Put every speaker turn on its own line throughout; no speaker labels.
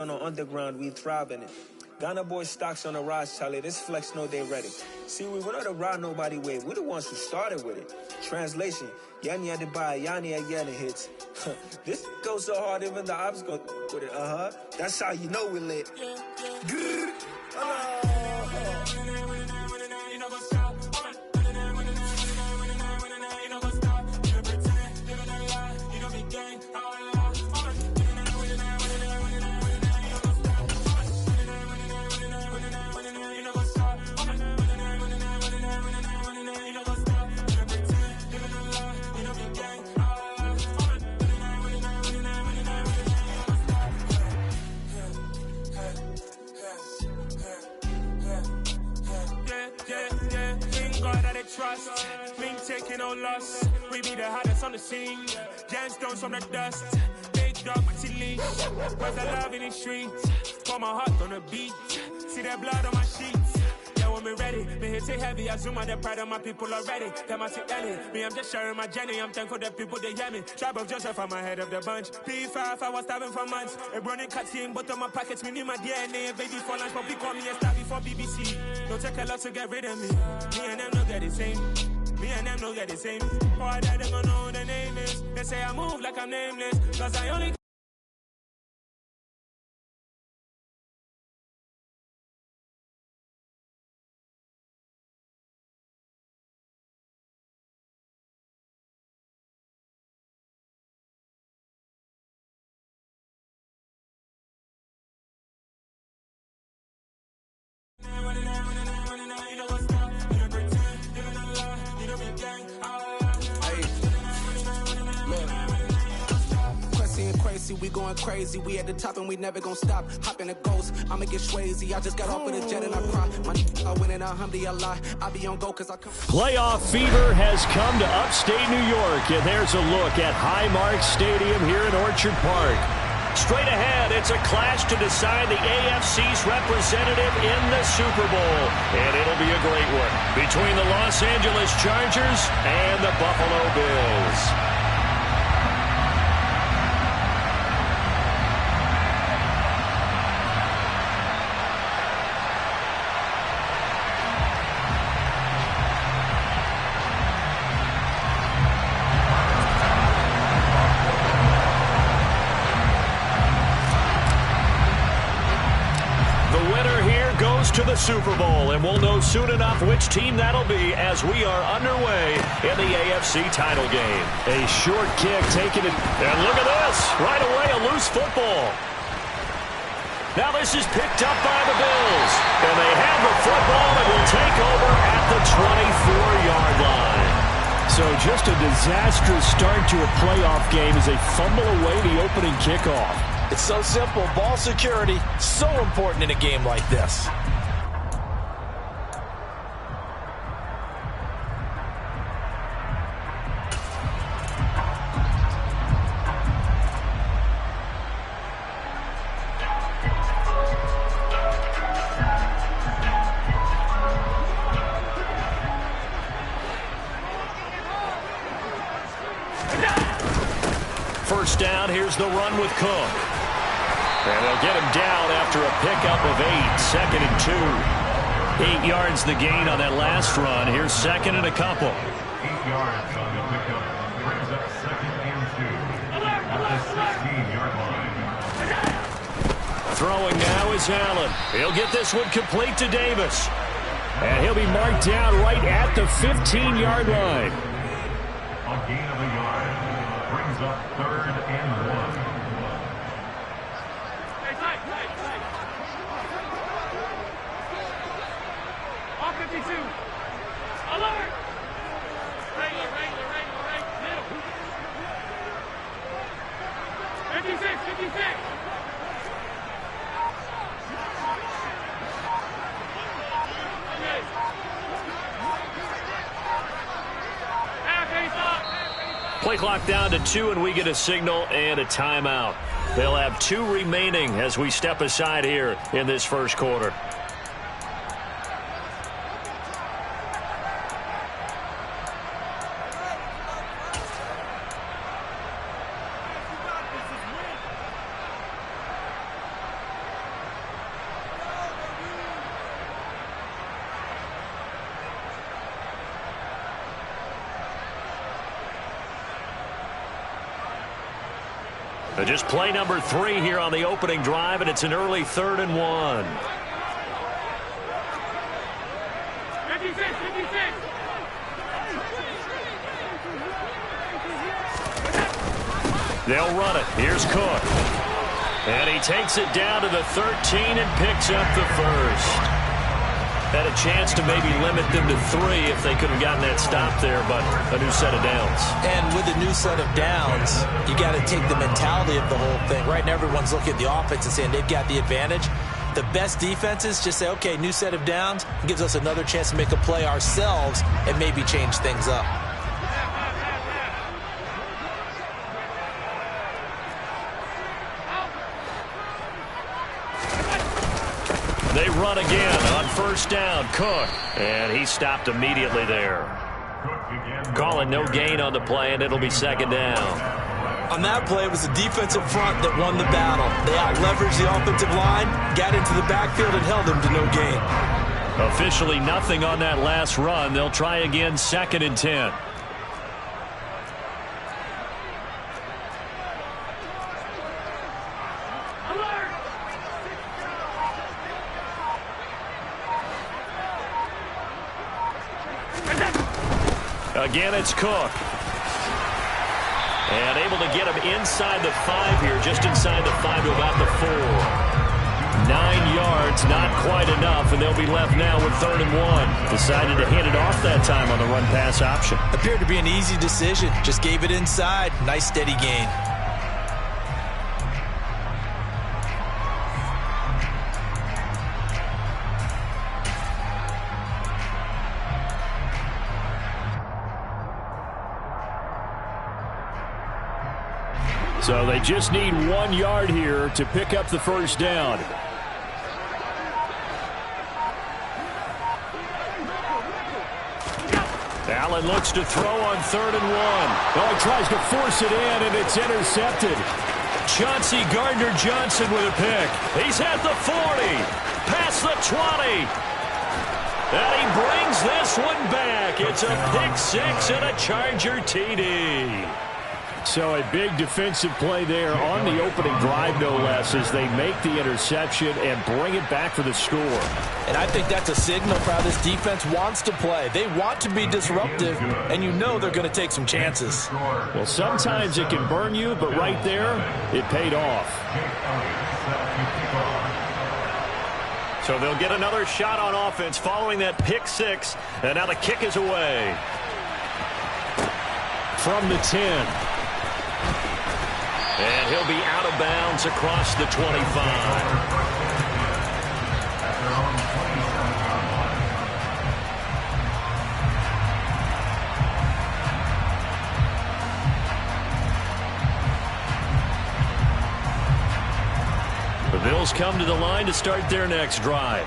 On the underground, we thrive in it. Ghana boys stocks on the rise, Charlie. This flex know they ready. See, we were not a ride nobody wave. We the ones who started with it. Translation: Yanni had to buy, Yanni again it hits. This goes so hard, even the ops go with it. That's how you know we lit.
Trust, me taking no loss. We be the hottest on the scene. Gemstones from the dust. Big dog with your leash. Cause I love in the streets. Pour my heart on the beat. See that blood on my sheets. Yeah, when we ready, me hit it heavy. I zoom out the pride of my people already. Them I see Ellie. Me, I'm just sharing my journey. I'm thankful that people they hear me. Tribe of Joseph, I'm ahead of the bunch. P5, I was starving for months. A running cut team, but on my pockets, me need my DNA. Baby for lunch, but we call me a star before BBC. Don't take a lot to get rid of me. Me and them don't get the same. Me and them don't get the same. Boy, that them don't know who the name is. They say I move like I'm nameless. Cause I only...
We going crazy, we at the top and we never gonna stop. Hop in a ghost, I'ma get swayzy. I just got off with a jet and I cry. My I win in alhamdulillah. I be on go cause I come.
Playoff fever has come to upstate New York, and there's a look at Highmark Stadium here in Orchard Park. Straight ahead, it's a clash to decide the AFC's representative in the Super Bowl. And it'll be a great one between the Los Angeles Chargers and the Buffalo Bills. To the Super Bowl, and we'll know soon enough which team that'll be as we are underway in the AFC title game. A short kick taken it, and look at this, right away a loose football. Now this is picked up by the Bills, and they have the football and will take over at the 24-yard line. So just a disastrous start to a playoff game as they fumble away the opening kickoff.
It's so simple. Ball security, so important in a game like this.
First down, here's the run with Cook. And they'll get him down after a pickup of 8, 2nd and 2. 8 yards the gain on that last run. Here's 2nd and a couple.
8 yards on the pickup. Brings up 2nd and 2. At the 16-yard line.
Throwing now is Allen. He'll get this one complete to Davis. And he'll be marked down right at the 15-yard line.
A gain of a yard. Brings up 3rd and 1.
All 52. Alert! Regular, middle. 56.
Play clock down to 2, and we get a signal and a timeout. They'll have 2 remaining as we step aside here in this first quarter. Just play number 3 here on the opening drive, and it's an early 3rd and 1. They'll run it. Here's Cook. And he takes it down to the 13 and picks up the first. Had a chance to maybe limit them to 3 if they could have gotten that stop there, but a new set of downs.
And with a new set of downs, you got to take the mentality of the whole thing. Right now, everyone's looking at the offense and saying they've got the advantage. The best defenses just say, okay, new set of downs. It gives us another chance to make a play ourselves and maybe change things up.
They run again on first down. Cook. And he stopped immediately there. Calling no gain on the play, and it'll be 2nd down.
On that play, it was the defensive front that won the battle. They out-leveraged the offensive line, got into the backfield, and held them to no gain.
Officially nothing on that last run. They'll try again, 2nd and 10. Again, it's Cook. And able to get him inside the 5 here, just inside the 5 to about the 4. 9 yards, not quite enough, and they'll be left now with 3rd and 1. Decided to hand it off that time on the run-pass option.
Appeared to be an easy decision. Just gave it inside. Nice, steady gain.
So they just need 1 yard here to pick up the first down. Allen looks to throw on 3rd and 1. Oh, he tries to force it in, and it's intercepted. Chauncey Gardner-Johnson with a pick. He's at the 40, past the 20. And he brings this one back. It's a pick 6 and a Charger TD. So a big defensive play there on the opening drive, no less, as they make the interception and bring it back for the score.
And I think that's a signal for how this defense wants to play. They want to be disruptive, and you know they're going to take some chances.
Well, sometimes it can burn you, but right there, it paid off. So they'll get another shot on offense following that pick 6, and now the kick is away. From the 10. And he'll be out of bounds across the 25. The Bills come to the line to start their next drive.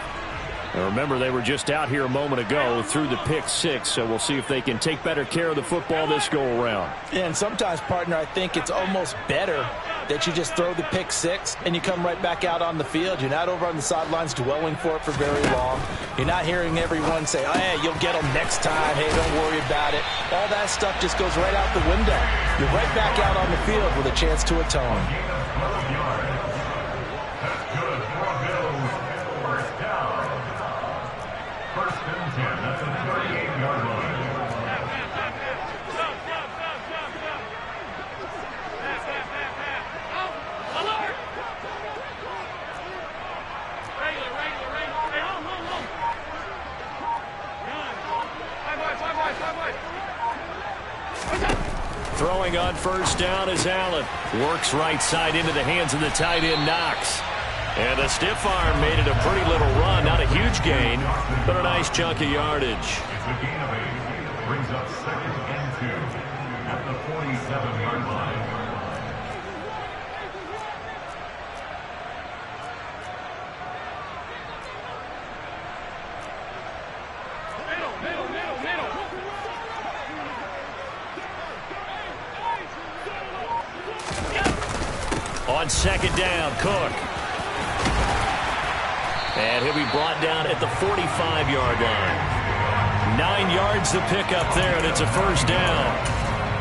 Now remember, they were just out here a moment ago through the pick 6, so we'll see if they can take better care of the football this go-around.
Yeah, and sometimes, partner, I think it's almost better that you just throw the pick 6 and you come right back out on the field. You're not over on the sidelines dwelling for it for very long. You're not hearing everyone say, oh, hey, you'll get them next time. Hey, don't worry about it. All that stuff just goes right out the window. You're right back out on the field with a chance to atone.
Throwing on first down is Allen. Works right side into the hands of the tight end, Knox. And a stiff arm made it a pretty little run. Not a huge gain, but a nice chunk of yardage.
It's a gain of 8. Brings up 2nd and 2 at the 47-yard line.
On 2nd down, Cook. And he'll be brought down at the 45-yard line. 9 yards to pick up there, and it's a first down.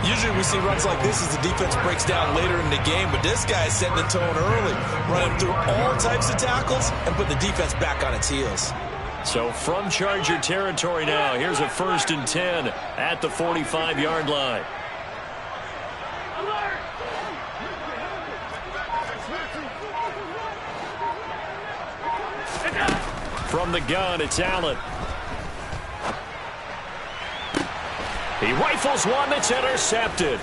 Usually we see runs like this as the defense breaks down later in the game, but this guy is setting the tone early, running through all types of tackles and put the defense back on its heels.
So from Charger territory now, here's a 1st and 10 at the 45-yard line. From the gun, it's Allen. He rifles one that's intercepted.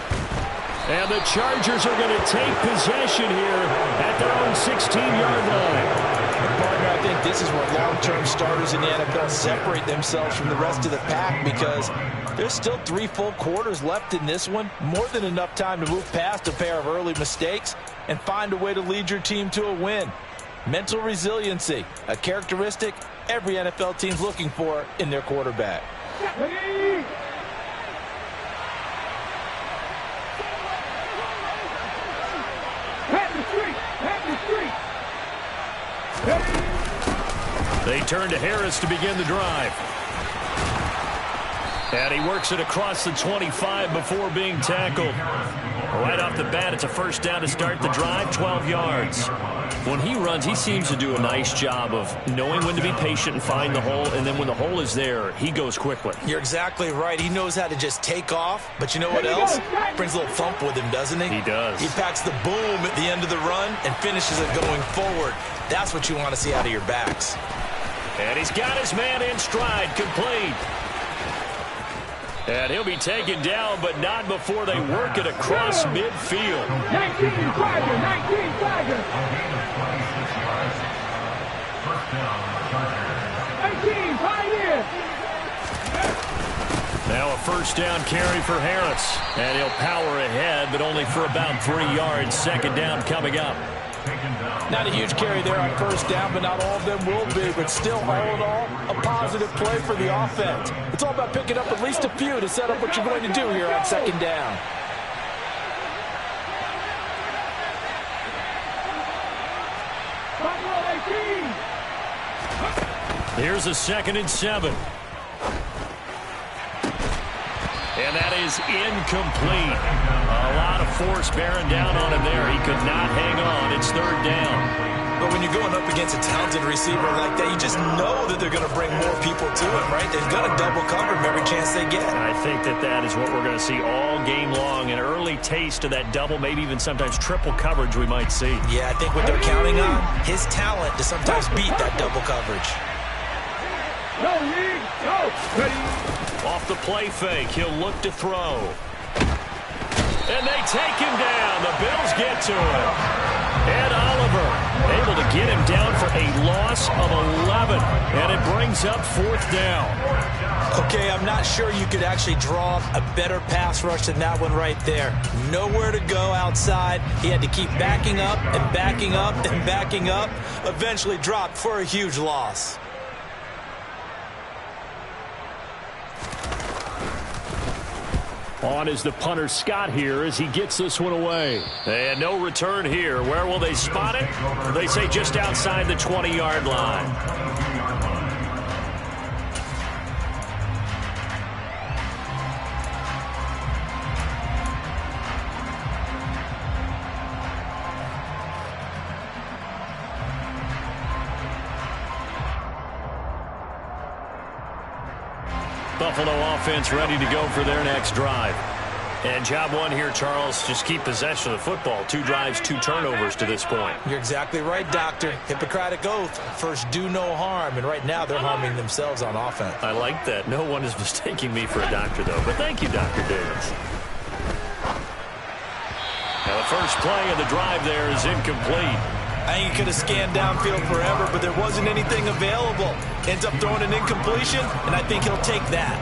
And the Chargers are going to take possession here at their own 16-yard line.
Partner, I think this is where long-term starters in the NFL separate themselves from the rest of the pack, because there's still 3 full quarters left in this one. More than enough time to move past a pair of early mistakes and find a way to lead your team to a win. Mental resiliency, a characteristic every NFL team's looking for in their quarterback.
They turn to Harris to begin the drive. And he works it across the 25 before being tackled. Right off the bat, it's a 1st down to start the drive, 12 yards. When he runs, he seems to do a nice job of knowing when to be patient and find the hole, and then when the hole is there, he goes quickly.
You're exactly right. He knows how to just take off, but you know what else? Brings a little thump with him, doesn't he?
He does.
He packs the boom at the end of the run and finishes it going forward. That's what you want to see out of your backs.
And he's got his man in stride, complete. And he'll be taken down, but not before they work it across midfield.
19 Tiger, 19 Tiger. 18 Pioneer.
Now a 1st down carry for Harris. And he'll power ahead, but only for about 3 yards. 2nd down coming up.
Not a huge carry there on 1st down, but not all of them will be. But still, all in all, a positive play for the offense. It's all about picking up at least a few to set up what you're going to do here on 2nd down.
Here's a 2nd and 7. And that is incomplete. A lot of force bearing down on him there. He could not hang on. It's 3rd down.
But when you're going up against a talented receiver like that, you just know that they're going to bring more people to him, right? They've got to double cover him every chance they get.
And I think that is what we're going to see all game long. An early taste of that double, maybe even sometimes triple coverage we might see.
Yeah, I think what they're counting on, his talent to sometimes beat that double coverage.
No, lead, go. Ready.
Off the play fake, he'll look to throw. And they take him down. The Bills get to him. Ed Oliver able to get him down for a loss of 11. And it brings up 4th down.
Okay, I'm not sure you could actually draw a better pass rush than that one right there. Nowhere to go outside. He had to keep backing up and backing up and backing up. Eventually dropped for a huge loss.
On is the punter Scott here as he gets this one away. And no return here. Where will they spot it? They say just outside the 20-yard line. Buffalo offense ready to go for their next drive. And job one here, Charles, just keep possession of the football. 2 drives, 2 turnovers to this point.
You're exactly right, Doctor. Hippocratic oath. First, do no harm. And right now, they're harming themselves on offense.
I like that. No one is mistaking me for a doctor, though. But thank you, Dr. Davis. Now, the first play of the drive there is incomplete.
I think he could have scanned downfield forever, but there wasn't anything available. Ends up throwing an incompletion, and I think he'll take that.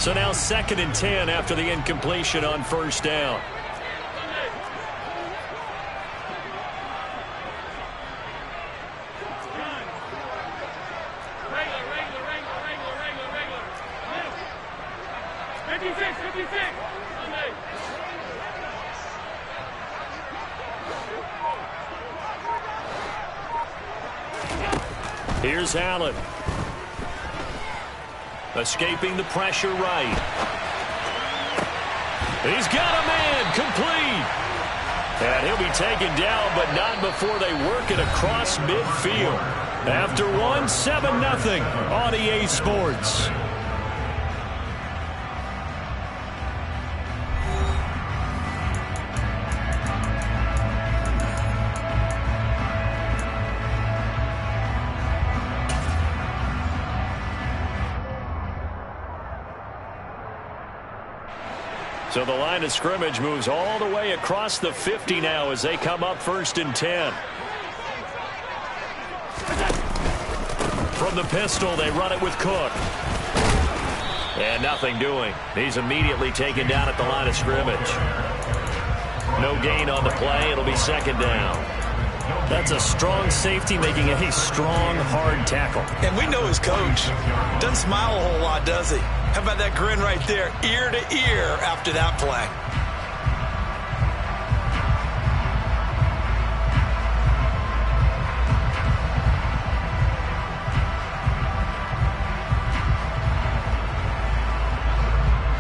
So now 2nd and 10 after the incompletion on 1st down. Here's Allen. Escaping the pressure right. He's got a man complete. And he'll be taken down, but not before they work it across midfield. After 7-0 on EA Sports. So the line of scrimmage moves all the way across the 50 now as they come up 1st and 10. From the pistol, they run it with Cook. And nothing doing. He's immediately taken down at the line of scrimmage. No gain on the play. It'll be 2nd down. That's a strong safety making a strong, hard tackle.
And we know his coach. Doesn't smile a whole lot, does he? How about that grin right there, ear to ear after that play?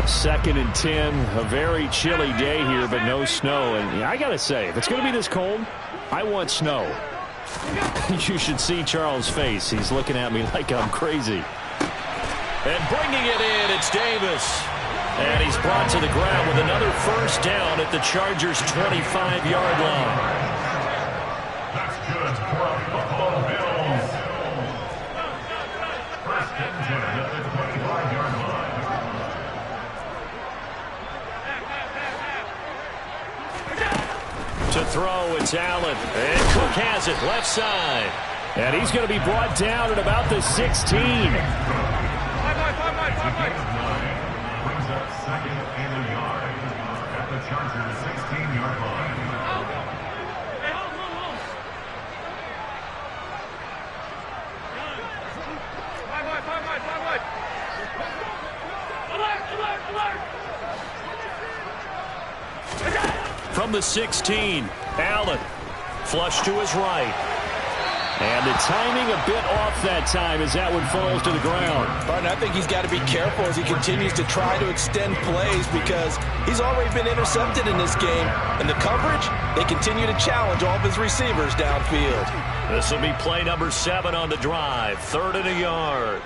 Second and 10, a very chilly day here, but no snow. And I got to say, if it's going to be this cold, I want snow. You should see Charles' face. He's looking at me like I'm crazy. And bringing it in, it's Davis. And he's brought to the ground with another 1st down at the Chargers' 25-yard line.
That's good for Buffalo Bills. 1st and 10 at the 25-yard line.
To throw, it's Allen. And Cook has it, left side. And he's going to be brought down at about the 16.
Brings up 2nd and a yard at the Chargers' 16-yard line.
From the 16, Allen. Flush to his right. And the timing a bit off that time as that one falls to the ground.
Barton, I think he's got to be careful as he continues to try to extend plays because he's already been intercepted in this game. And the coverage, they continue to challenge all of his receivers downfield.
This will be play number 7 on the drive. 3rd and a yard.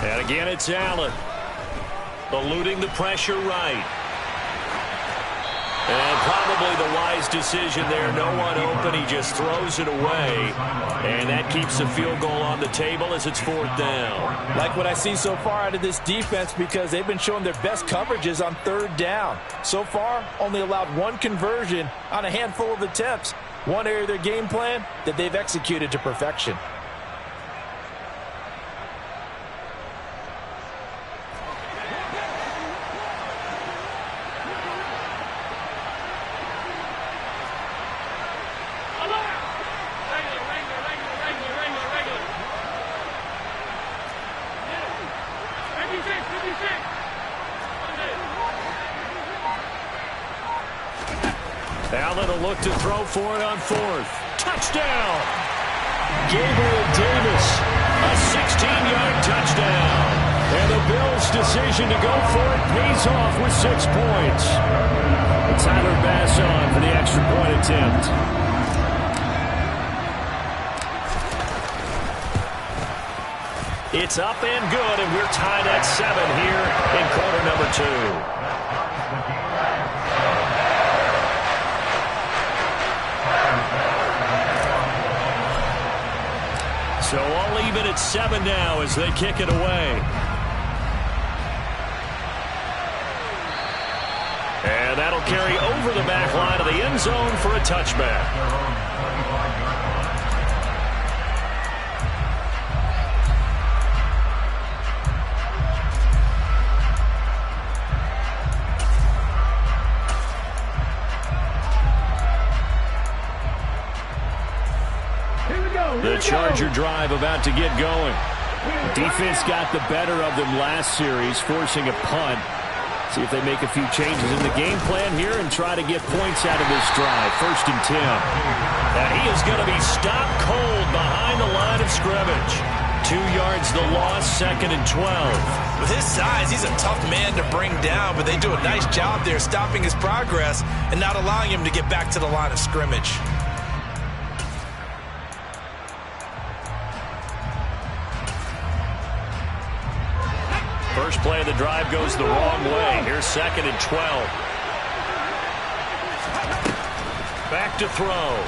And again, it's Allen. Eluding the pressure right. And probably the wise decision there. No one open. He just throws it away. And that keeps the field goal on the table as it's 4th down.
Like what I see so far out of this defense because they've been showing their best coverages on 3rd down. So far, only allowed 1 conversion on a handful of attempts. One area of their game plan that they've executed to perfection.
Allen will look to throw for it on 4th. Touchdown! Gabriel Davis, a 16-yard touchdown. And the Bills' decision to go for it pays off with 6 points. And Tyler Bass on for the extra point attempt. It's up and good, and we're tied at 7 here in quarter number 2. So all even at 7 now as they kick it away. And that'll carry over the back line of the end zone for a touchback. The Charger drive about to get going. Defense got the better of them last series, forcing a punt. See if they make a few changes in the game plan here and try to get points out of this drive. 1st and 10. And he is going to be stopped cold behind the line of scrimmage. 2 yards the loss, 2nd and 12.
With his size, he's a tough man to bring down, but they do a nice job there stopping his progress and not allowing him to get back to the line of scrimmage.
First play of the drive goes the wrong way. Here's 2nd and 12. Back to throw.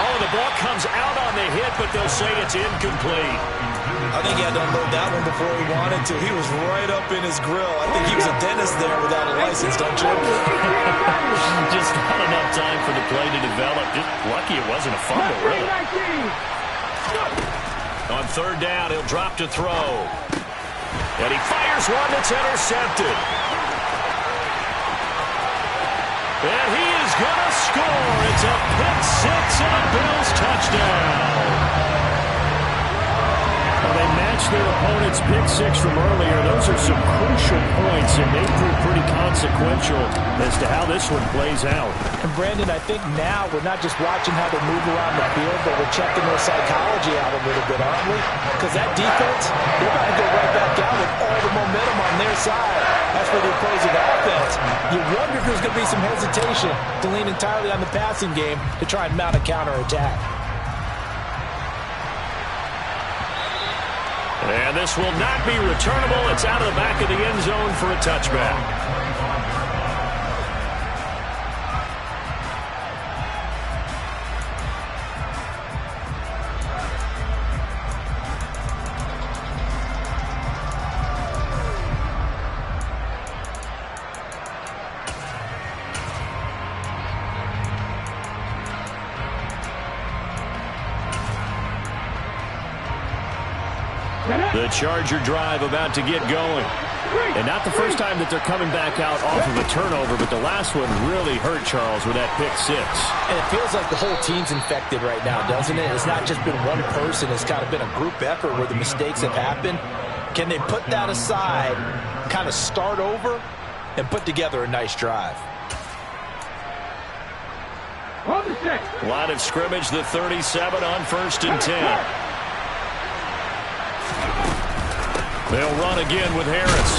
Oh, the ball comes out on the hit, but they'll say it's incomplete.
I think he had to unload that one before he wanted to. He was right up in his grill. I think he was a dentist there without a license, don't you?
Just not enough time for the play to develop. Just lucky it wasn't a fumble, really. On 3rd down, he'll drop to throw. And he fires one that's intercepted. And he is going to score. It's a pick-6 and a Bills touchdown. Well, they matched their opponent's pick-6 from earlier. Those are some crucial points, and they prove pretty consequential as to how this one plays out.
And, Brandon, I think now we're not just watching how they move around the field, but we're checking their psychology out a little bit, aren't we? Because that defense, they're going to go right back down with all the momentum on their side. That's for the opposing offense. You wonder if there's going to be some hesitation to lean entirely on the passing game to try and mount a counterattack.
And this will not be returnable. It's out of the back of the end zone for a touchback. The Charger drive about to get going. And not the first time that they're coming back out off of a turnover, but the last one really hurt Charles with that pick-6.
And it feels like the whole team's infected right now, doesn't it? It's not just been one person. It's kind of been a group effort where the mistakes have happened. Can they put that aside, kind of start over, and put together a nice drive?
Line of scrimmage, the 37 on 1st and 10. They'll run again with Harris.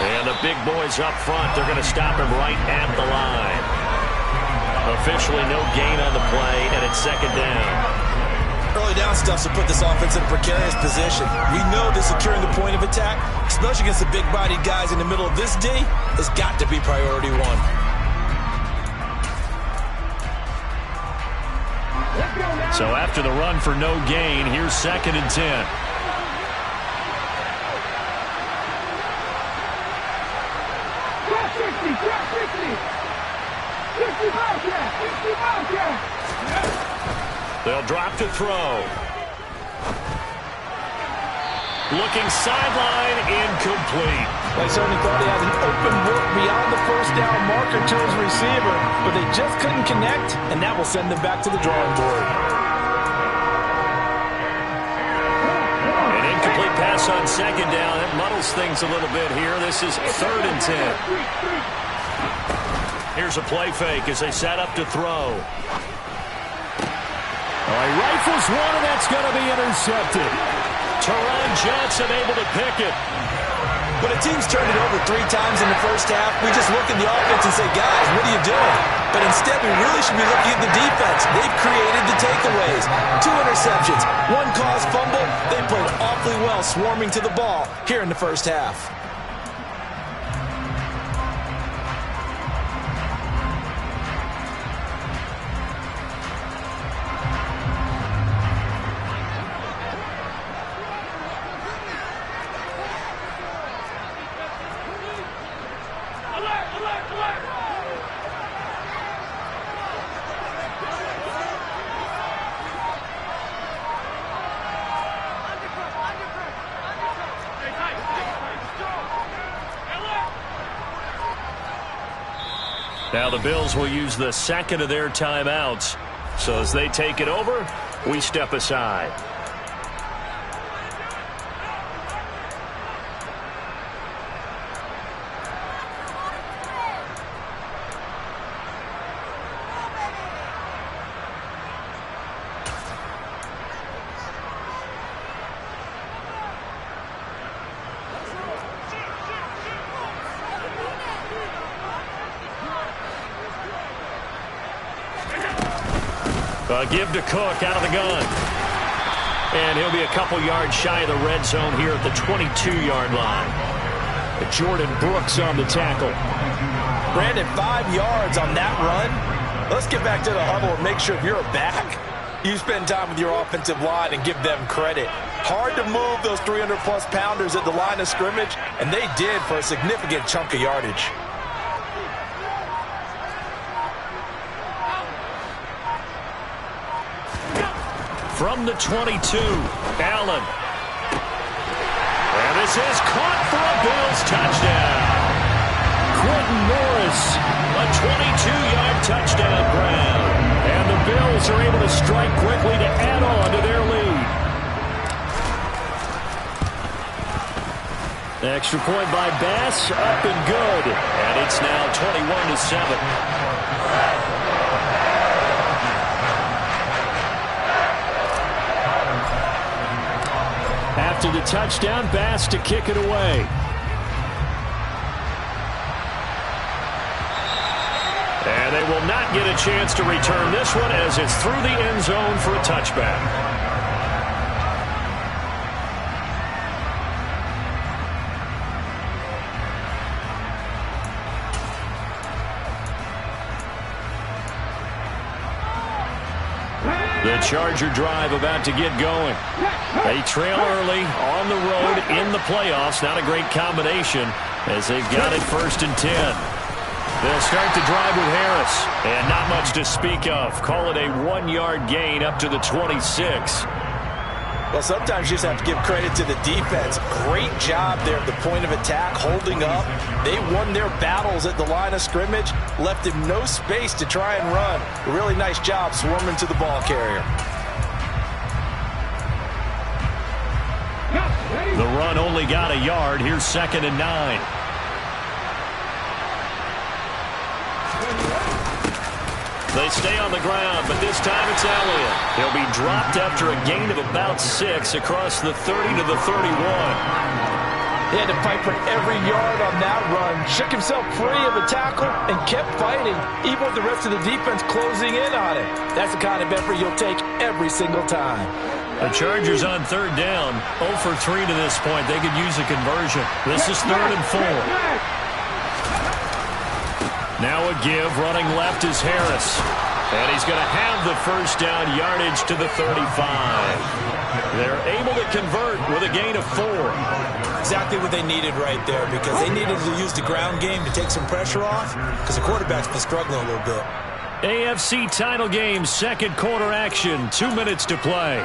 And the big boys up front, they're going to stop him right at the line. Officially no gain on the play, and it's 2nd down.
Early down stuff to put this offense in a precarious position. We know that securing the point of attack, especially against the big-bodied guys in the middle of this D, has got to be priority one.
So after the run for no gain, here's 2nd and 10. They'll drop to throw. Looking sideline, incomplete.
They certainly thought he had an open look beyond the 1st down marker to his receiver, but they just couldn't connect, and that will send them back to the drawing board.
An incomplete pass on 2nd down. It muddles things a little bit here. This is 3rd and 10. Here's a play fake as they set up to throw. He rifles one, and that's going to be intercepted. Teron Johnson able to pick it.
When a team's turned it over 3 times in the first half, we just look at the offense and say, guys, what are you doing? But instead, we really should be looking at the defense. They've created the takeaways. 2 interceptions, 1 caused fumble. They played awfully well swarming to the ball here in the first half.
Now the Bills will use the 2nd of their timeouts. So as they take it over, we step aside. Give to Cook out of the gun. And he'll be a couple yards shy of the red zone here at the 22-yard line. Jordan Brooks on the tackle.
Brandon, 5 yards on that run. Let's get back to the huddle and make sure if you're a back, you spend time with your offensive line and give them credit. Hard to move those 300-plus pounders at the line of scrimmage, and they did for a significant chunk of yardage.
From the 22, Allen. And this is caught for a Bills touchdown. Quentin Morris, a 22-yard touchdown grab. And the Bills are able to strike quickly to add on to their lead. The extra point by Bass, up and good. And it's now 21-7. After the touchdown, Bass to kick it away. And they will not get a chance to return this one as it's through the end zone for a touchback. The Charger drive about to get going. They trail early on the road in the playoffs. Not a great combination as they've got it 1st and 10. They'll start the drive with Harris. And not much to speak of. Call it a 1-yard gain up to the 26.
Well, sometimes you just have to give credit to the defense. Great job there at the point of attack, holding up. They won their battles at the line of scrimmage, left him no space to try and run. A really nice job swarming to the ball carrier.
The run only got a yard. Here's 2nd and 9. They stay on the ground, but this time it's Elliott. He'll be dropped after a gain of about 6 across the 30 to the 31.
He had to fight for every yard on that run. Shook himself free of a tackle and kept fighting, even with the rest of the defense closing in on him. That's the kind of effort you'll take every single time.
The Chargers on 3rd down, 0 for 3 to this point. They could use a conversion. This is 3rd and 4. Now a give, running left is Harris. And he's going to have the 1st down yardage to the 35. They're able to convert with a gain of 4.
Exactly what they needed right there, because they needed to use the ground game to take some pressure off, because the quarterback's been struggling a little bit.
AFC title game, 2nd quarter action, 2 minutes to play.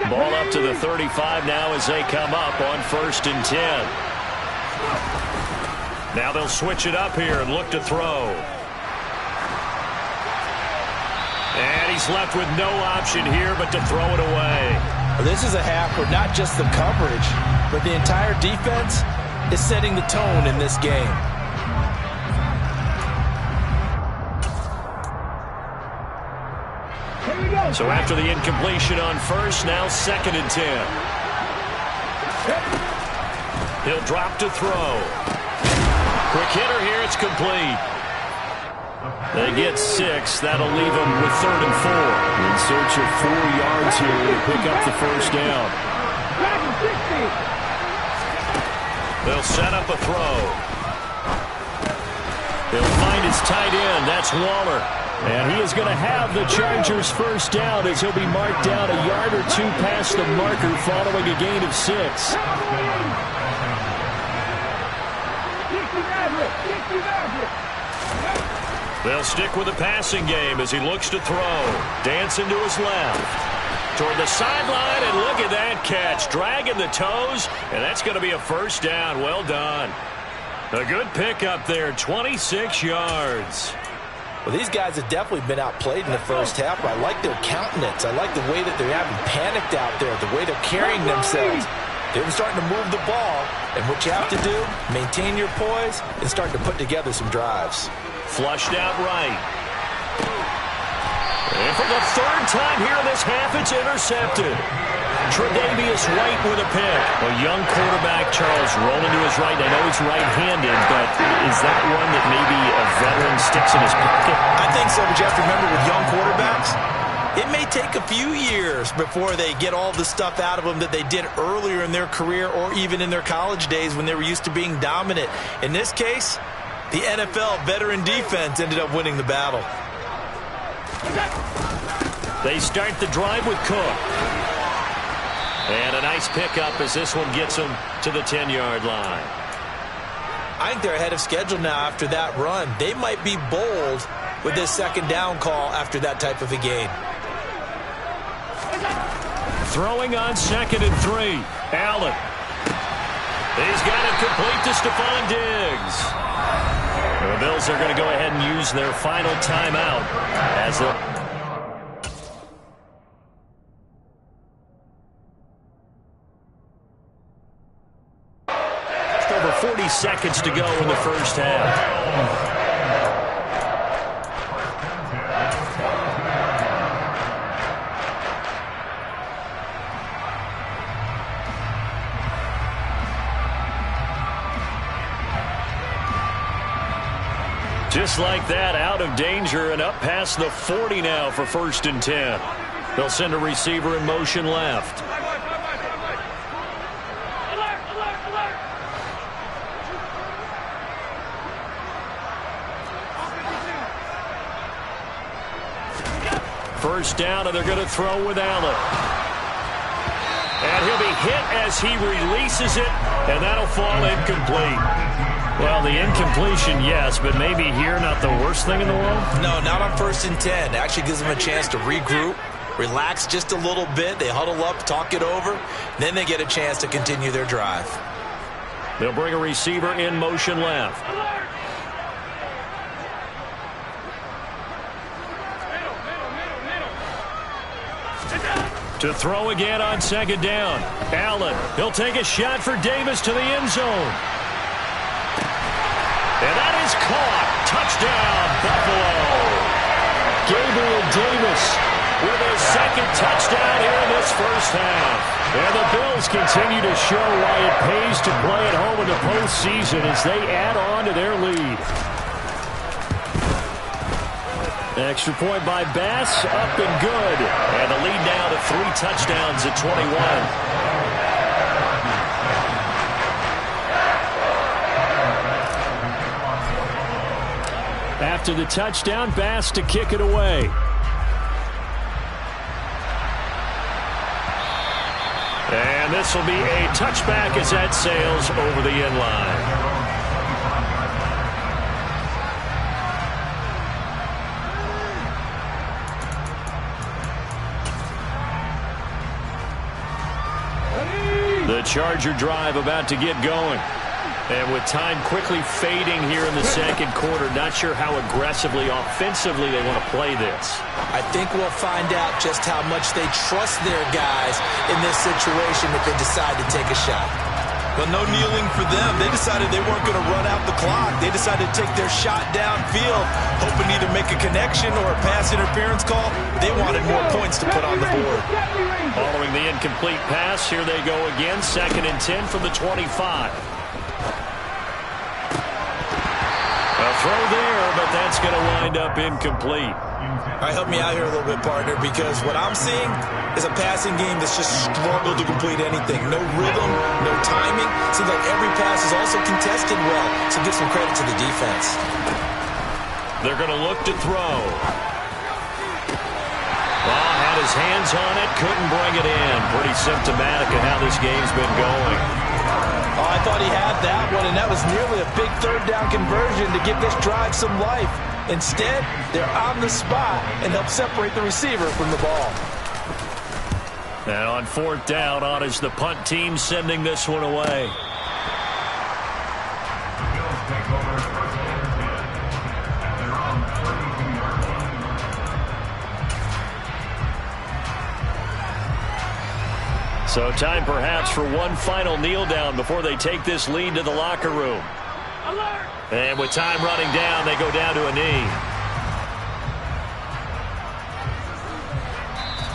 Ball up to the 35 now as they come up on 1st and 10. Now they'll switch it up here and look to throw. And he's left with no option here but to throw it away.
Well, this is a half where not just the coverage, but the entire defense is setting the tone in this game.
So after the incompletion on 1st, now 2nd and 10. He'll drop to throw. Quick hitter here, it's complete. They get 6. That'll leave them with 3rd and 4. In search of 4 yards here to pick up the 1st down. They'll set up a throw. They'll find his tight end. That's Waller. And he is going to have the Chargers' 1st down as he'll be marked down a yard or 2 past the marker following a gain of 6. They'll stick with the passing game as he looks to throw. Dancing to his left. Toward the sideline, and look at that catch. Dragging the toes, and that's going to be a 1st down. Well done. A good pickup there, 26 yards.
Well, these guys have definitely been outplayed in the 1st half. I like their countenance. I like the way that they're having panicked out there, the way they're carrying themselves. They're starting to move the ball, and what you have to do, maintain your poise and start to put together some drives.
Flushed out right. And for the 3rd time here in this half, it's intercepted. Tre'Davious White with a pick. A young quarterback, Charles, rolling to his right. I know he's right-handed, but is that one that maybe a veteran sticks in his pocket?
I think so, but you have to remember with young quarterbacks, it may take a few years before they get all the stuff out of them that they did earlier in their career or even in their college days when they were used to being dominant. In this case, the NFL veteran defense ended up winning the battle.
They start the drive with Cook. And a nice pickup as this one gets them to the 10-yard line.
I think they're ahead of schedule now after that run. They might be bold with this second down call after that type of a game.
Throwing on 2nd and 3. Allen. He's got it complete to Stephon Diggs. The Bills are going to go ahead and use their final timeout as the just over 40 seconds to go in the first half. Just like that, out of danger and up past the 40 now for 1st and 10. They'll send a receiver in motion left. First down, and they're going to throw with Allen. And he'll be hit as he releases it, and that'll fall incomplete. Well, the incompletion, yes, but maybe here not the worst thing in the world?
No, not on 1st and 10. It actually gives them a chance to regroup, relax just a little bit. They huddle up, talk it over, then they get a chance to continue their drive.
They'll bring a receiver in motion left. To throw again on 2nd down. Allen, he'll take a shot for Davis to the end zone. And that is caught. Touchdown, Buffalo. Gabriel Davis with his 2nd touchdown here in this first half. And the Bills continue to show why it pays to play at home in the postseason as they add on to their lead. Extra point by Bass, up and good. And the lead now to 3 touchdowns at 21. After the touchdown, Bass to kick it away. And this will be a touchback as that sails over the end line. The Charger drive about to get going. And with time quickly fading here in the second quarter, not sure how aggressively, offensively they want to play this.
I think we'll find out just how much they trust their guys in this situation if they decide to take a shot. But no kneeling for them. They decided they weren't going to run out the clock. They decided to take their shot downfield, hoping to either make a connection or a pass interference call. They wanted more points to put on the board.
Following the incomplete pass, here they go again. 2nd and 10 from the 25. A throw there, but that's going to wind up incomplete.
All right, help me out here a little bit, partner, because what I'm seeing is a passing game that's just struggled to complete anything. No rhythm, no timing. Seems like every pass is also contested well, so give some credit to the defense.
They're going to look to throw. Well, had his hands on it, couldn't bring it in. Pretty symptomatic of how this game's been going.
Oh, I thought he had that one, and that was nearly a big 3rd down conversion to give this drive some life. Instead, they're on the spot and help separate the receiver from the ball.
And on 4th down, on is the punt team sending this one away. So time perhaps for one final kneel down before they take this lead to the locker room. And with time running down, they go down to a knee.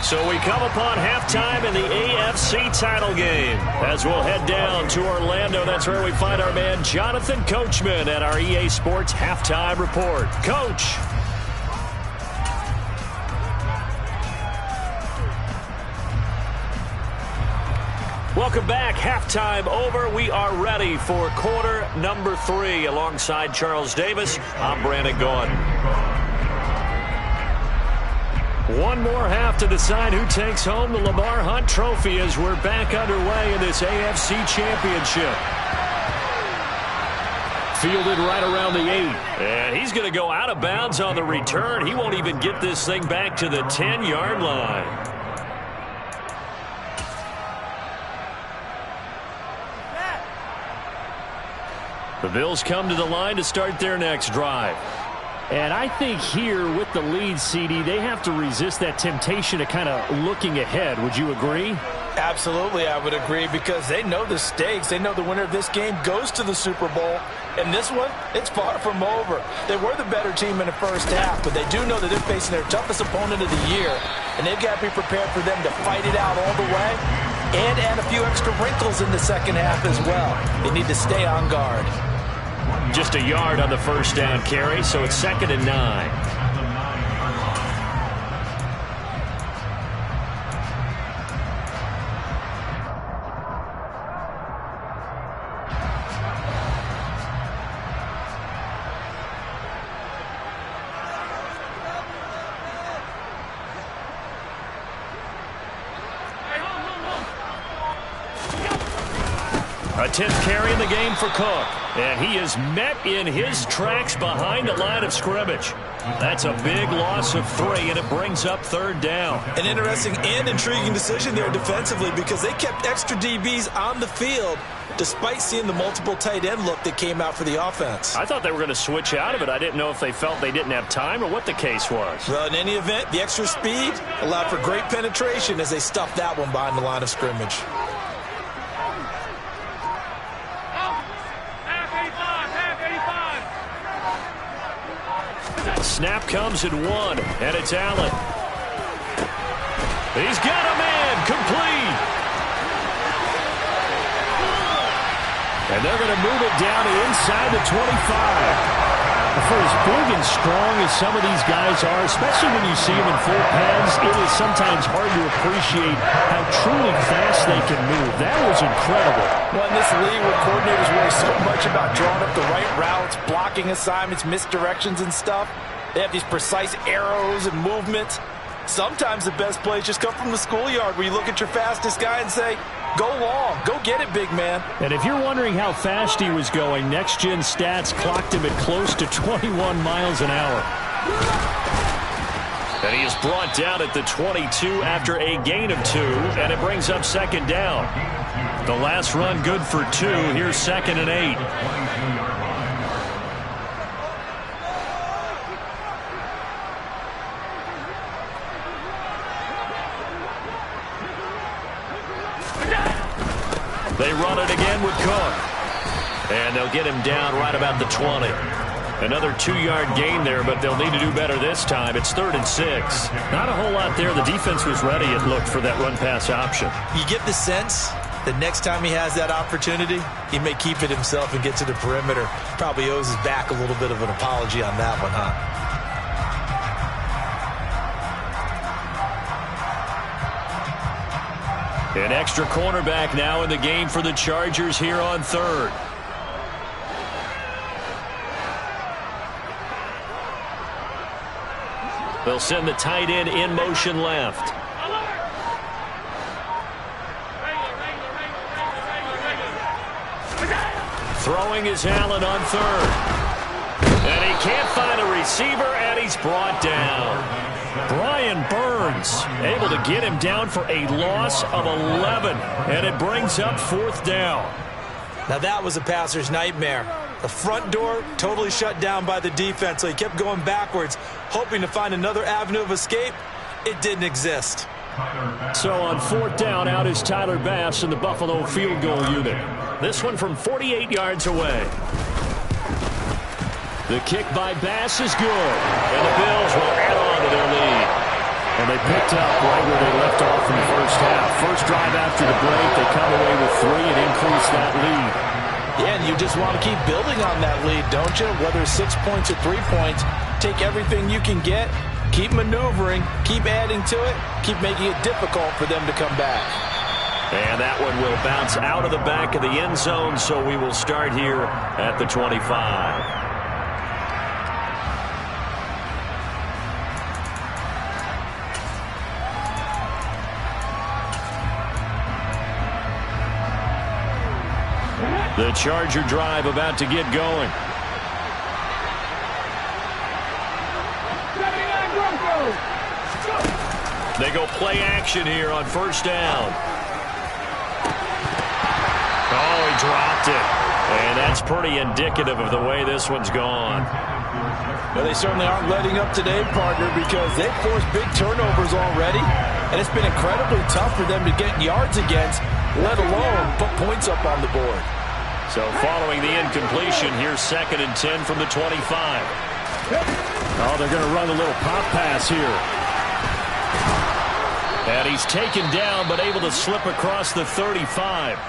So we come upon halftime in the AFC title game. As we'll head down to Orlando, that's where we find our man Jonathan Coachman at our EA Sports Halftime Report. Coach. Welcome back. Halftime over. We are ready for quarter number 3. Alongside Charles Davis, I'm Brandon Gordon. One more half to decide who takes home the Lamar Hunt Trophy as we're back underway in this AFC Championship. Fielded right around the 8. And he's going to go out of bounds on the return. He won't even get this thing back to the 10-yard line. The Bills come to the line to start their next drive.
And I think here with the lead, CD, they have to resist that temptation of kind of looking ahead. Would you agree?
Absolutely, I would agree, because they know the stakes. They know the winner of this game goes to the Super Bowl. And this one, it's far from over. They were the better team in the first half, but they do know that they're facing their toughest opponent of the year. And they've got to be prepared for them to fight it out all the way and add a few extra wrinkles in the second half as well. They need to stay on guard.
Just a yard on the first down carry, so it's 2nd and 9. A 10th carry in the game for Cook. And he is met in his tracks behind the line of scrimmage. That's a big loss of 3, and it brings up 3rd down.
An interesting and intriguing decision there defensively, because they kept extra DBs on the field despite seeing the multiple tight end look that came out for the offense.
I thought they were going to switch out of it. I didn't know if they felt they didn't have time or what the case was.
Well, in any event, the extra speed allowed for great penetration as they stuffed that one behind the line of scrimmage.
Snap comes at 1, and it's Allen. He's got a man, complete. And they're going to move it down to inside the 25.
For as big and strong as some of these guys are, especially when you see them in full pads, it is sometimes hard to appreciate how truly fast they can move. That was incredible.
Well, in this league where coordinators worry so much about drawing up the right routes, blocking assignments, misdirections and stuff, they have these precise arrows and movements. Sometimes the best plays just come from the schoolyard, where you look at your fastest guy and say, go long, go get it, big man.
And if you're wondering how fast he was going, Next Gen Stats clocked him at close to 21 miles an hour.
And he is brought down at the 22 after a gain of 2, and it brings up 2nd down. The last run good for 2. Here's 2nd and 8. They run it again with Cook. And they'll get him down right about the 20. Another 2-yard gain there, but they'll need to do better this time. It's 3rd and 6.
Not a whole lot there. The defense was ready, it looked, for that run-pass option.
You get the sense that next time he has that opportunity, he may keep it himself and get to the perimeter. Probably owes his back a little bit of an apology on that one, huh?
An extra cornerback now in the game for the Chargers here on 3rd. They'll send the tight end in motion left. Throwing is Allen on 3rd. And he can't find a receiver, and he's brought down. Brian Burns able to get him down for a loss of 11, and it brings up 4th down.
Now that was a passer's nightmare. The front door totally shut down by the defense, so he kept going backwards, hoping to find another avenue of escape. It didn't exist.
So on 4th down, out is Tyler Bass in the Buffalo field goal unit.
This one from 48 yards away. The kick by Bass is good, and the Bills will add on to their lead.
And they picked up right where they left off in the first half. First drive after the break, they come away with 3 and increase that lead.
Yeah, and you just want to keep building on that lead, don't you? Whether it's 6 points or 3 points, take everything you can get, keep maneuvering, keep adding to it, keep making it difficult for them to come back.
And that one will bounce out of the back of the end zone, so we will start here at the 25. The Charger drive about to get going. They go play action here on first down. Oh, he dropped it. And that's pretty indicative of the way this one's gone.
Well, they certainly aren't letting up today, partner, because they've forced big turnovers already. And it's been incredibly tough for them to get yards against, let alone put points up on the board.
So following the incompletion, here's 2nd and 10 from the 25.
Oh, they're going to run a little pop pass here.
And he's taken down, but able to slip across the 35.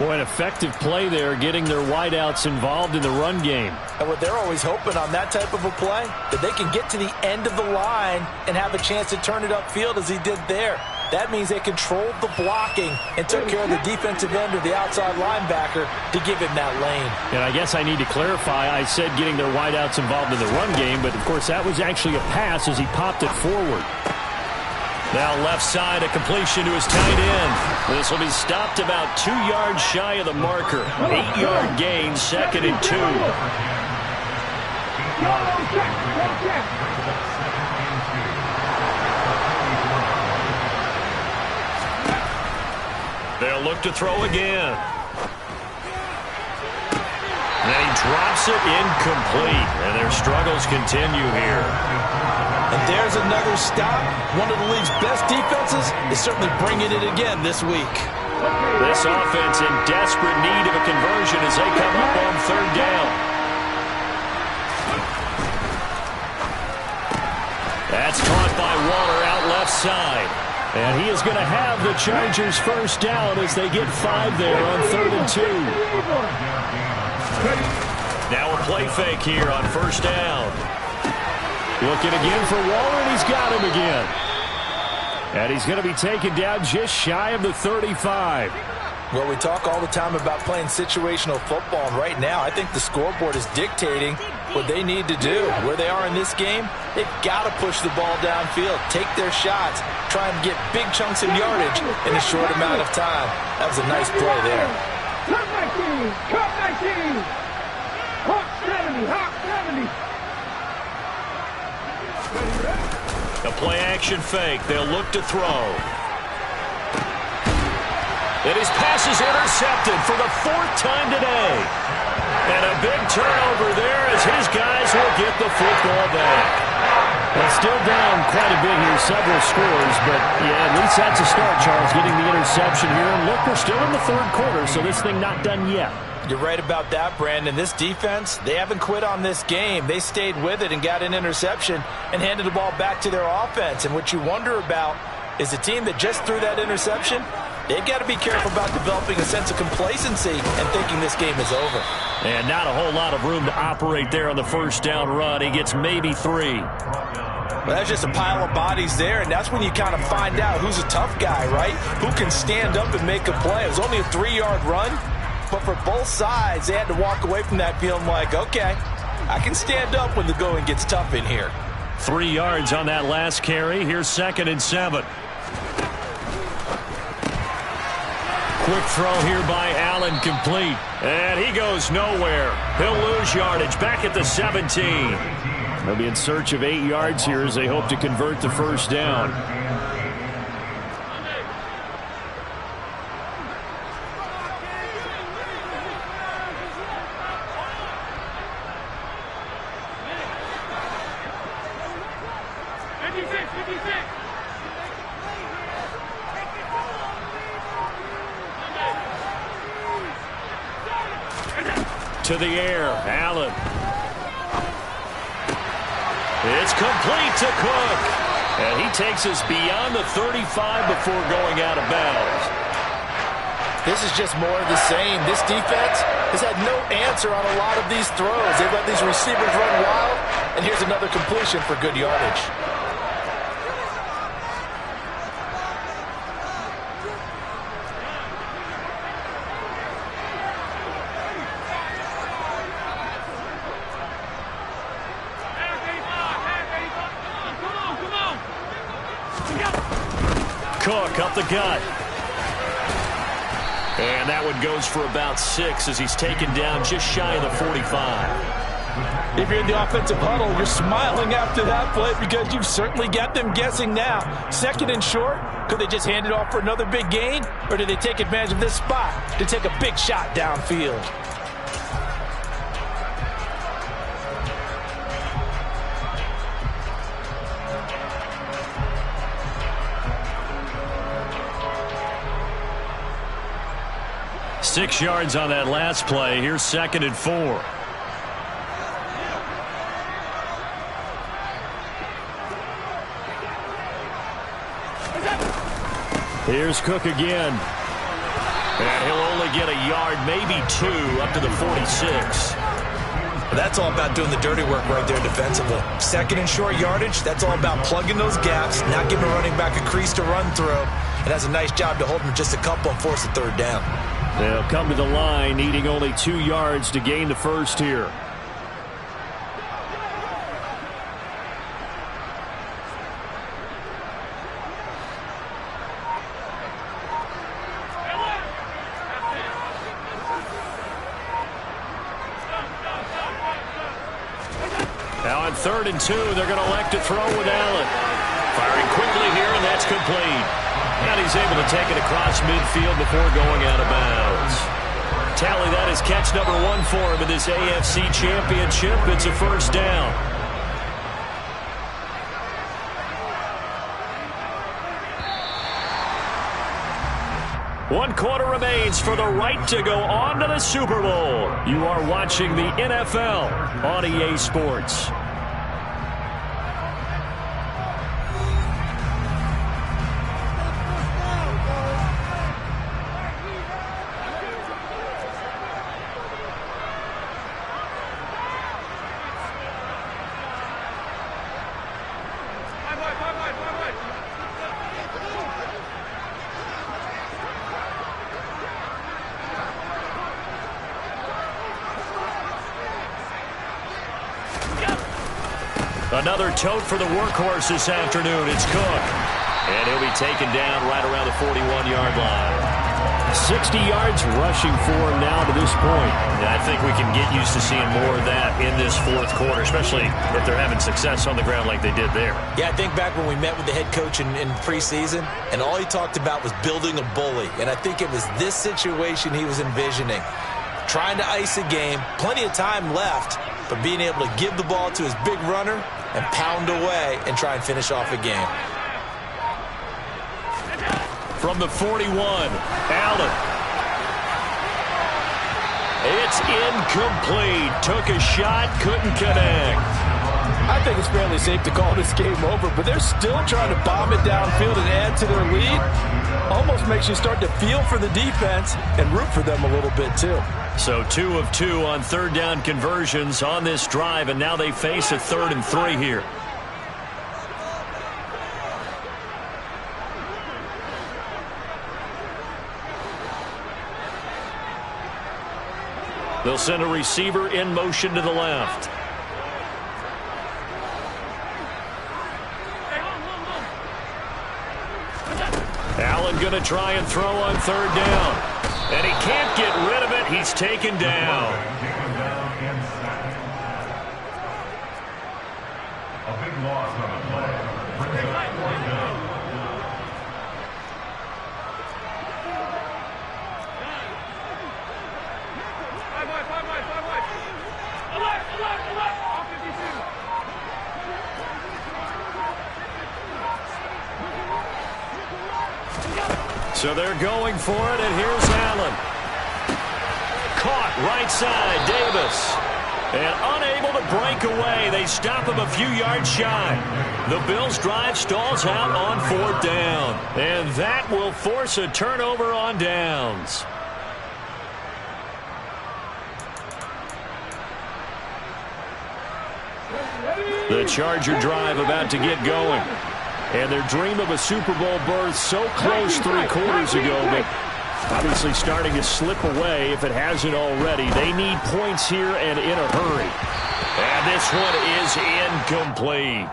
Boy, an effective play there, getting their wideouts involved in the run game.
And what they're always hoping on that type of a play, that they can get to the end of the line and have a chance to turn it upfield as he did there. That means they controlled the blocking and took care of the defensive end or the outside linebacker to give him that lane.
And I guess I need to clarify, I said getting their wideouts involved in the run game, but of course that was actually a pass as he popped it forward.
Now left side, a completion to his tight end. This will be stopped about 2 yards shy of the marker. 8-yard gain, 2nd and 2. They'll look to throw again. Then he drops it incomplete, and their struggles continue here.
And there's another stop. One of the league's best defenses is certainly bringing it again this week.
This offense in desperate need of a conversion as they come up on 3rd down. That's caught by Waller out left side.
And he is going to have the Chargers first down as they get 5 there on 3rd and 2.
Now a play fake here on first down.
Looking again for Waller, and he's got him again. And he's going to be taken down just shy of the 35.
Well, we talk all the time about playing situational football, and right now I think the scoreboard is dictating what they need to do. Where they are in this game, they've got to push the ball downfield, take their shots, try and get big chunks of yardage in a short amount of time. That was a nice play there.
Hawk 19! Hawk 19! Hawk 70! Hawk 70!
A play-action fake. They'll look to throw. And his pass is intercepted for the 4th time today. And a big turnover there as his guys will get the football back.
Well, still down quite a bit here, several scores, but yeah, at least that's a start, Charles, getting the interception here. And look, we're still in the 3rd quarter, so this thing not done yet.
You're right about that, Brandon. This defense, they haven't quit on this game. They stayed with it and got an interception and handed the ball back to their offense. And what you wonder about is the team that just threw that interception, they've got to be careful about developing a sense of complacency and thinking this game is over.
And not a whole lot of room to operate there on the first down run. He gets maybe 3.
Well, that's just a pile of bodies there, and that's when you kind of find out who's a tough guy, right? Who can stand up and make a play. It was only a 3-yard run, but for both sides, they had to walk away from that feeling like, okay, I can stand up when the going gets tough in here.
3 yards on that last carry. Here's 2nd and 7. Quick throw here by Allen, complete. And he goes nowhere. He'll lose yardage back at the 17.
They'll be in search of 8 yards here as they hope to convert the first down.
To the air, Allen. It's complete to Cook. And he takes us beyond the 35 before going out of bounds.
This is just more of the same. This defense has had no answer on a lot of these throws. They've let these receivers run wild, and here's another completion for good yardage.
Cook up the gut. And that one goes for about 6 as he's taken down just shy of the 45.
If you're in the offensive huddle, you're smiling after that play because you've certainly got them guessing now. 2nd and short, could they just hand it off for another big gain? Or do they take advantage of this spot to take a big shot downfield?
Six yards on that last play. Here's 2nd and 4. Here's Cook again. And he'll only get a yard, maybe 2, up to the 46.
That's all about doing the dirty work right there defensively. 2nd and short yardage, that's all about plugging those gaps, not giving a running back a crease to run through. It has a nice job to hold him just a couple and force a 3rd down.
They'll come to the line, needing only 2 yards to gain the first here. Now on 3rd and 2, they're going to elect to throw with Allen. Firing quickly here, and that's complete. And he's able to take it across midfield before going out of bounds. Tally, that is catch number 1 for him in this AFC Championship. It's a 1st down. One quarter remains for the right to go on to the Super Bowl. You are watching the NFL on EA Sports. Another tote for the workhorse this afternoon. It's Cook. And he'll be taken down right around the 41-yard line. 60 yards rushing for him now to this point. And I think we can get used to seeing more of that in this 4th quarter, especially if they're having success on the ground like they did there.
Yeah, I think back when we met with the head coach in preseason, and all he talked about was building a bully. And I think it was this situation he was envisioning. Trying to ice a game, plenty of time left, but being able to give the ball to his big runner and pound away and try and finish off a game.
From the 41, Allen. It's incomplete. Took a shot, couldn't connect.
I think it's fairly safe to call this game over, but they're still trying to bomb it downfield and add to their lead. Almost makes you start to feel for the defense and root for them a little bit too.
So 2 of 2 on 3rd down conversions on this drive, and now they face a 3rd and 3 here. They'll send a receiver in motion to the left. Allen going to try and throw on 3rd down. And he can't get rid of it. He's taken down.
A big loss on the play. Brings up 4th down.
So they're going for it, and here's Allen. Caught right side, Davis. And unable to break away, they stop him a few yards shy. The Bills' drive stalls out on 4th down. And that will force a turnover on downs. The Charger drive about to get going. And their dream of a Super Bowl berth so close 3 quarters ago, but obviously starting to slip away if it hasn't already. They need points here and in a hurry. And this one is incomplete.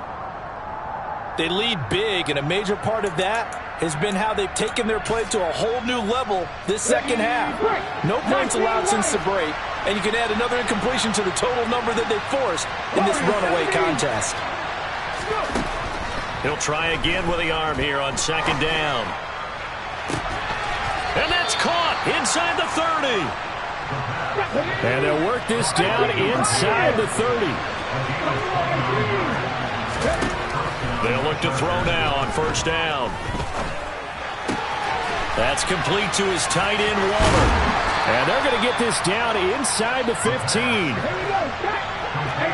They lead big, and a major part of that has been how they've taken their play to a whole new level this second half. No points allowed since the break, and you can add another incompletion to the total number that they forced in this runaway contest.
He'll try again with the arm here on 2nd down. And that's caught inside the 30.
And they'll work this down inside the 30.
They'll look to throw now on 1st down. That's complete to his tight end, Waller.
And they're going to get this down inside the 15.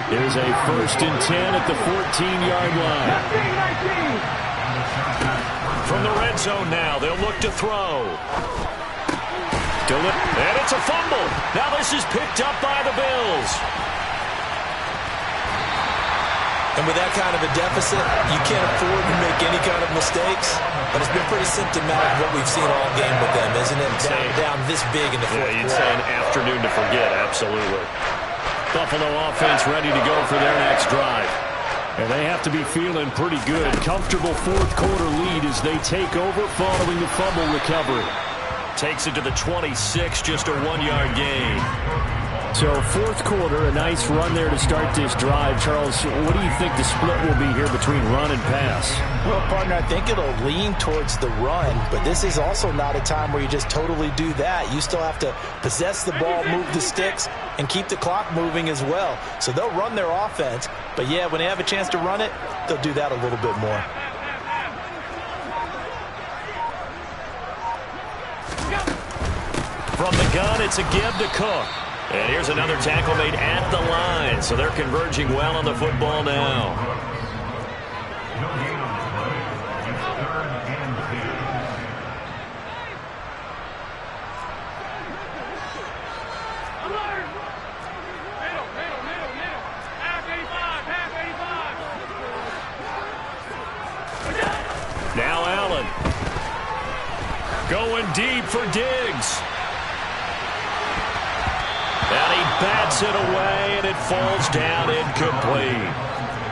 There's a 1st and 10 at the 14-yard line.
From the red zone now, they'll look to throw. And it's a fumble. Now this is picked up by the Bills.
And with that kind of a deficit, you can't afford to make any kind of mistakes. But it's been pretty symptomatic of what we've seen all game with them, isn't it? Down this big in the fourth quarter.
You'd say an afternoon to forget, absolutely.
Buffalo offense ready to go for their next drive. And they have to be feeling pretty good. Comfortable 4th quarter lead as they take over following the fumble recovery.
Takes it to the 26, just a 1-yard gain.
So 4th quarter, a nice run there to start this drive. Charles, what do you think the split will be here between run and pass?
Well, partner, I think it'll lean towards the run, but this is also not a time where you just totally do that. You still have to possess the ball, move the sticks, and keep the clock moving as well. So they'll run their offense, but yeah, when they have a chance to run it, they'll do that a little bit more.
From the gun, it's a give to Cook. And here's another tackle made at the line. So they're converging well on the football now. Now Allen. Going deep for Diggs. And he bats it away, and it falls down incomplete.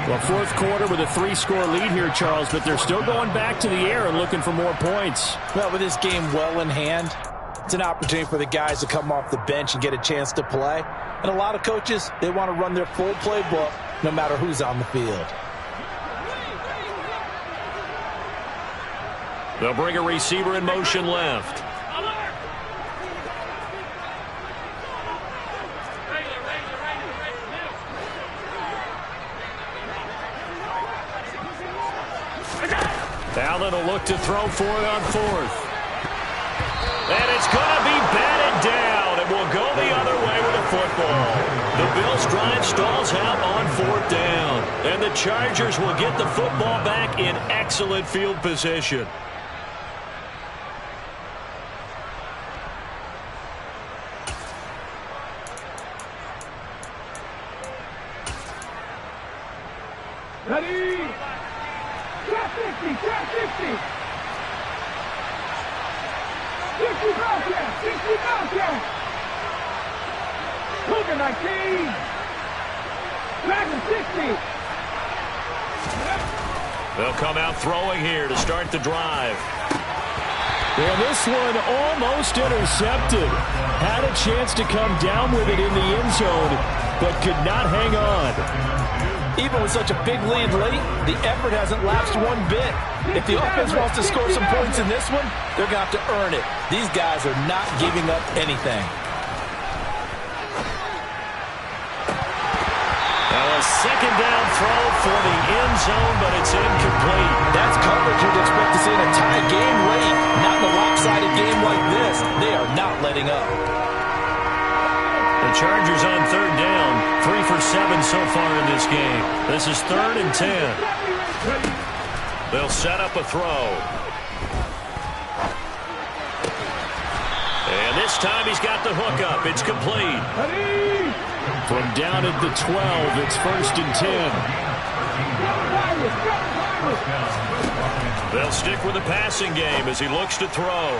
Well, 4th quarter with a 3-score lead here, Charles, but they're still going back to the air and looking for more points.
Well, with this game well in hand, it's an opportunity for the guys to come off the bench and get a chance to play. And a lot of coaches, they want to run their full playbook no matter who's on the field.
They'll bring a receiver in motion left. Allen will look to throw for it on 4th. And it's going to be batted down, and will go the other way with the football. The Bills' drive stalls out on 4th down, and the Chargers will get the football back in excellent field position.
Ready? Trap 60, trap 60. 60 Bobcat, 60 Bobcat. Cougar 19. Dragon 60.
They'll come out throwing here to start the drive.
And this one almost intercepted. Had a chance to come down with it in the end zone, but could not hang on.
Even with such a big lead late, the effort hasn't lapsed one bit. If the offense wants to score some points in this one, they're going to have to earn it. These guys are not giving up anything.
A second down throw for the end zone, but it's incomplete.
That's coverage you'd expect to see in a tie game late. Not in a lopsided game like this. They are not letting up.
The
The Chargers on third down, 3 for 7 so far in this game. This is 3rd and 10. They'll set up a throw. And this time he's got the hook up. It's complete.
From down at the 12, it's 1st and 10.
They'll stick with the passing game as he looks to throw.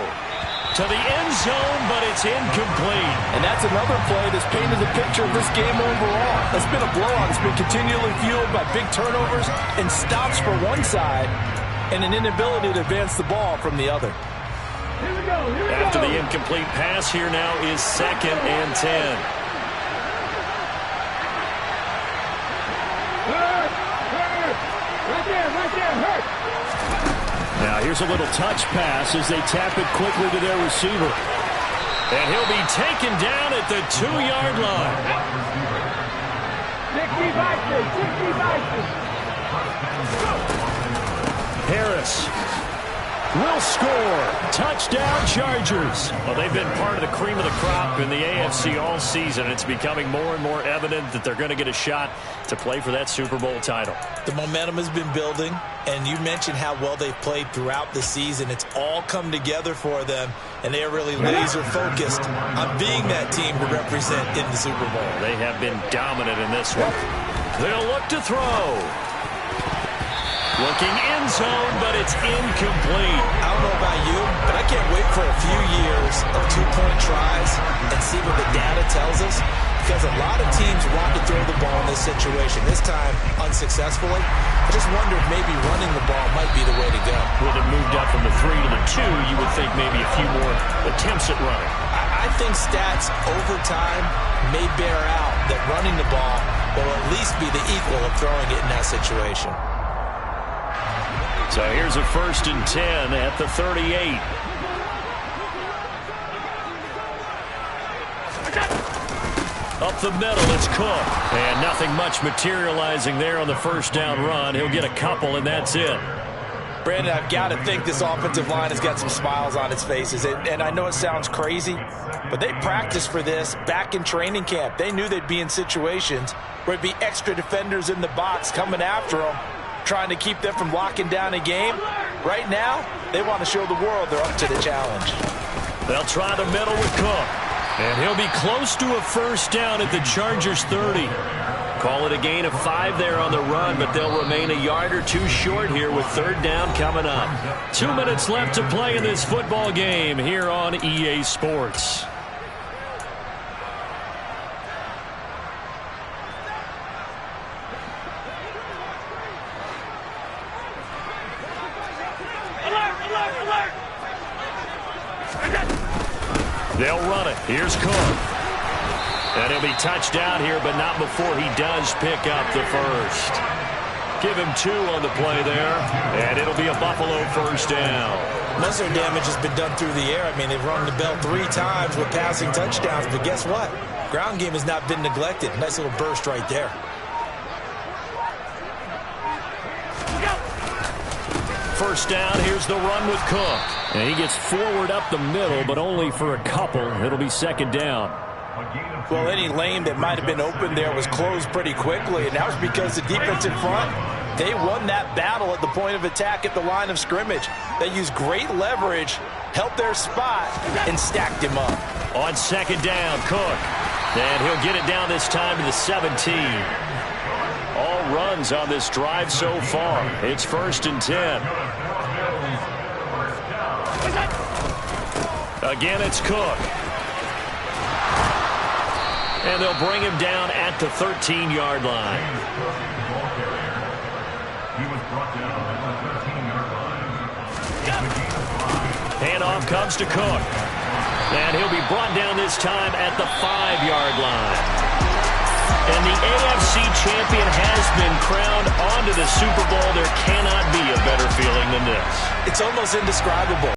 To the end zone, but it's incomplete.
And that's another play that's painted the picture of this game overall. It's been a blowout. It's been continually fueled by big turnovers and stops for one side and an inability to advance the ball from the other.
After the incomplete pass, here now is 2nd and 10.
Now here's a little touch pass as they tap it quickly to their receiver.
And he'll be taken down at the 2-yard line.
60
Harris will score. Touchdown, Chargers.
Well, they've been part of the cream of the crop in the AFC all season. It's becoming more and more evident that they're going to get a shot to play for that Super Bowl title.
The momentum has been building, and you mentioned how well they've played throughout the season. It's all come together for them, and they are really laser-focused on being that team to represent in the Super Bowl.
They have been dominant in this one. They'll look to throw. Looking end zone, but it's incomplete.
I don't know about you, but I can't wait for a few years of two-point tries and see what the data tells us, because a lot of teams want to throw the ball in this situation, this time unsuccessfully. I just wonder if maybe running the ball might be the way to go.
With it moved up from the 3 to the 2, you would think maybe a few more attempts at running.
I think stats over time may bear out that running the ball will at least be the equal of throwing it in that situation.
So here's a 1st and 10 at the 38. Up the middle, it's Cook. And nothing much materializing there on the 1st down run. He'll get a couple, and that's it.
Brandon, I've got to think this offensive line has got some smiles on its faces. And I know it sounds crazy, but they practiced for this back in training camp. They knew they'd be in situations where it'd be extra defenders in the box coming after them, trying to keep them from locking down a game. Right now, they want to show the world they're up to the challenge.
They'll try the middle with Cook. And he'll be close to a 1st down at the Chargers 30. Call it a gain of 5 there on the run, but they'll remain a yard or 2 short here with 3rd down coming up. 2 minutes left to play in this football game here on EA Sports. They'll run it. Here's Cook. And he'll be touched down here, but not before he does pick up the 1st. Give him 2 on the play there, and it'll be a Buffalo 1st down.
Most of their damage has been done through the air. I mean, they've rung the bell 3 times with passing touchdowns, but guess what? Ground game has not been neglected. Nice little burst right there.
First down, here's the run with Cook.
And he gets forward up the middle, but only for a couple. It'll be 2nd down.
Well, any lane that might have been open there was closed pretty quickly, and that was because the defense in front, they won that battle at the point of attack at the line of scrimmage. They used great leverage, held their spot, and stacked him up.
On 2nd down, Cook. And he'll get it down this time to the 17. All runs on this drive so far. It's 1st and 10. Again, it's Cook. And they'll bring him down at the 13-yard line. Handoff comes to Cook. And he'll be brought down this time at the 5-yard line. And the AFC champion has been crowned onto the Super Bowl. There cannot be a better feeling than this.
It's almost indescribable.